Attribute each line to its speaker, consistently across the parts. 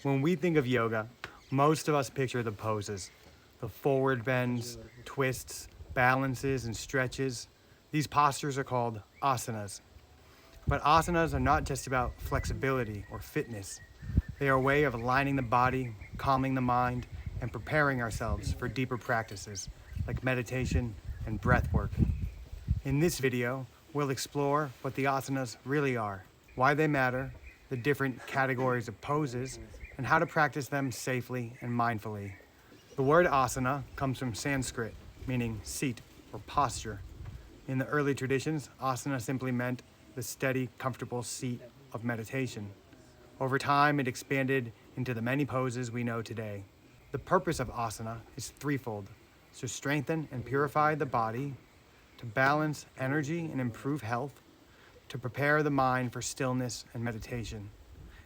Speaker 1: When we think of yoga, most of us picture the poses, the forward bends, twists, balances, and stretches. These postures are called asanas. But asanas are not just about flexibility or fitness. They are a way of aligning the body, calming the mind, and preparing ourselves for deeper practices like meditation and breath work. In this video, we'll explore what the asanas really are, why they matter, the different categories of poses, and how to practice them safely and mindfully. The word asana comes from Sanskrit, meaning seat or posture. In the early traditions, asana simply meant the steady, comfortable seat of meditation. Over time, it expanded into the many poses we know today. The purpose of asana is threefold: to strengthen and purify the body, to balance energy and improve health, to prepare the mind for stillness and meditation.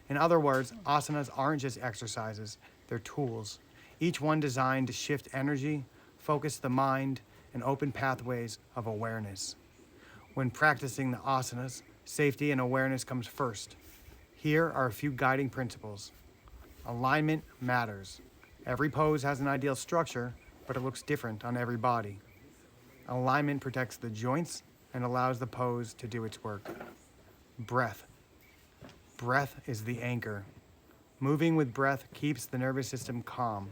Speaker 1: In other words, asanas aren't just exercises, they're tools, each one designed to shift energy, focus the mind, and open pathways of awareness. When practicing the asanas, safety and awareness comes first. Here are a few guiding principles. Alignment matters. Every pose has an ideal structure, but it looks different on every body. Alignment protects the joints and allows the pose to do its work. Breath. Breath is the anchor. Moving with breath keeps the nervous system calm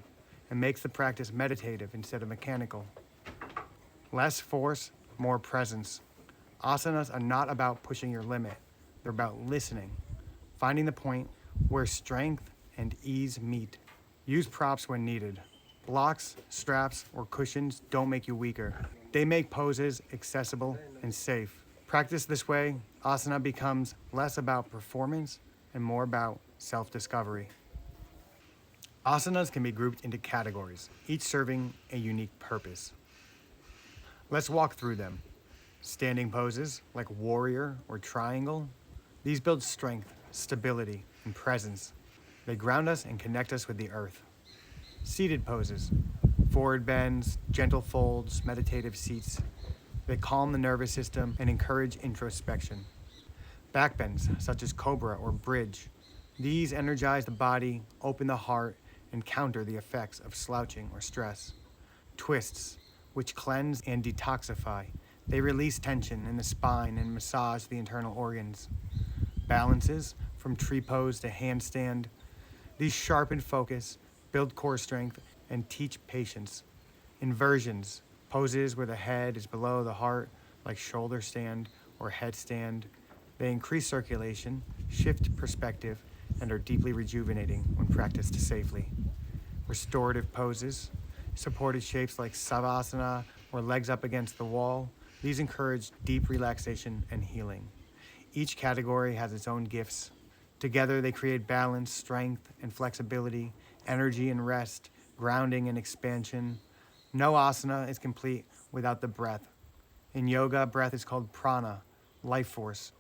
Speaker 1: and makes the practice meditative instead of mechanical. Less force, more presence. Asanas are not about pushing your limit. They're about listening, finding the point where strength and ease meet. Use props when needed. Blocks, straps, or cushions don't make you weaker. They make poses accessible and safe. Practice this way, asana becomes less about performance and more about self-discovery. Asanas can be grouped into categories, each serving a unique purpose. Let's walk through them. Standing poses, like warrior or triangle, these build strength, stability, and presence. They ground us and connect us with the earth. Seated poses, forward bends, gentle folds, meditative seats. They calm the nervous system and encourage introspection. Back bends, such as cobra or bridge. These energize the body, open the heart, and counter the effects of slouching or stress. Twists, which cleanse and detoxify. They release tension in the spine and massage the internal organs. Balances, from tree pose to handstand. These sharpen focus, build core strength, and teach patience. Inversions, poses where the head is below the heart, like shoulder stand or headstand. They increase circulation, shift perspective, and are deeply rejuvenating when practiced safely. Restorative poses, supported shapes like savasana or legs up against the wall. These encourage deep relaxation and healing. Each category has its own gifts. Together they create balance, strength, and flexibility, energy and rest, grounding and expansion. No asana is complete without the breath. In yoga, breath is called prana, life force.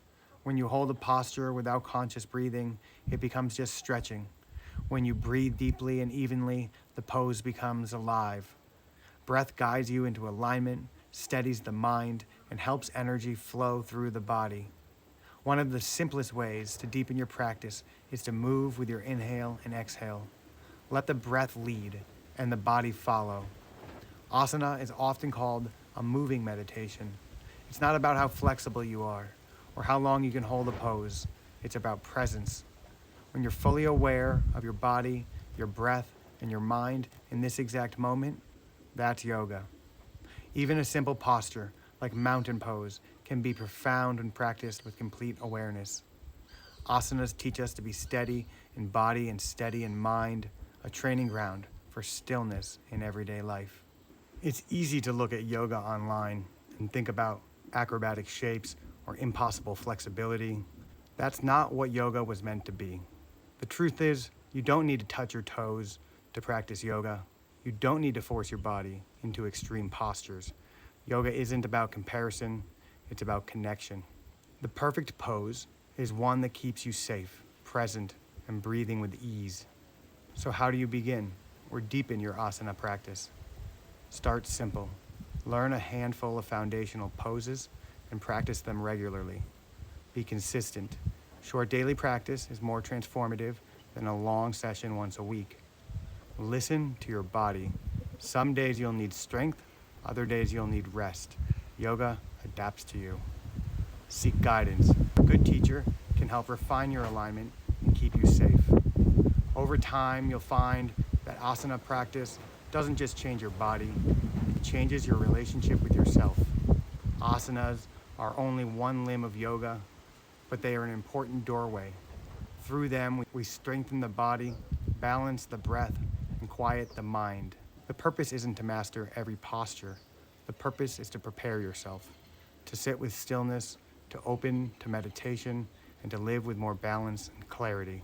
Speaker 1: When you hold a posture without conscious breathing, it becomes just stretching. When you breathe deeply and evenly, the pose becomes alive. Breath guides you into alignment, steadies the mind, and helps energy flow through the body. One of the simplest ways to deepen your practice is to move with your inhale and exhale. Let the breath lead and the body follow. Asana is often called a moving meditation. It's not about how flexible you are or how long you can hold a pose. It's about presence. When you're fully aware of your body, your breath, and your mind in this exact moment, that's yoga. Even a simple posture, like mountain pose, can be profound when practiced with complete awareness. Asanas teach us to be steady in body and steady in mind, a training ground for stillness in everyday life. It's easy to look at yoga online and think about acrobatic shapes or impossible flexibility. That's not what yoga was meant to be. The truth is, you don't need to touch your toes to practice yoga. You don't need to force your body into extreme postures. Yoga isn't about comparison, it's about connection. The perfect pose is one that keeps you safe, present, and breathing with ease. So how do you begin or deepen your asana practice? Start simple. Learn a handful of foundational poses and practice them regularly. Be consistent. Short daily practice is more transformative than a long session once a week. Listen to your body. Some days you'll need strength, other days you'll need rest. Yoga adapts to you. Seek guidance. A good teacher can help refine your alignment and keep you safe. Over time, you'll find that asana practice doesn't just change your body, it changes your relationship with yourself. Asanas are only one limb of yoga, but they are an important doorway. Through them, we strengthen the body, balance the breath, and quiet the mind. The purpose isn't to master every posture. The purpose is to prepare yourself, to sit with stillness, to open to meditation, and to live with more balance and clarity.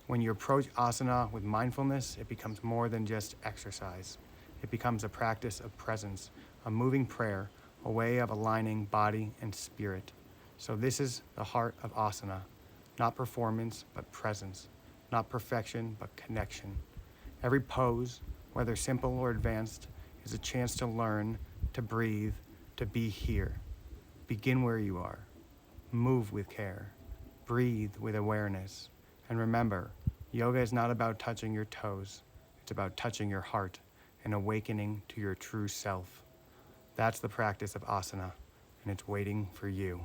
Speaker 1: When you approach asana with mindfulness, it becomes more than just exercise. It becomes a practice of presence, a moving prayer, a way of aligning body and spirit. So this is the heart of asana, not performance, but presence, not perfection, but connection. Every pose, whether simple or advanced, is a chance to learn, to breathe, to be here. Begin where you are. Move with care. Breathe with awareness. And remember, yoga is not about touching your toes. It's about touching your heart and awakening to your true self. That's the practice of asana, and it's waiting for you.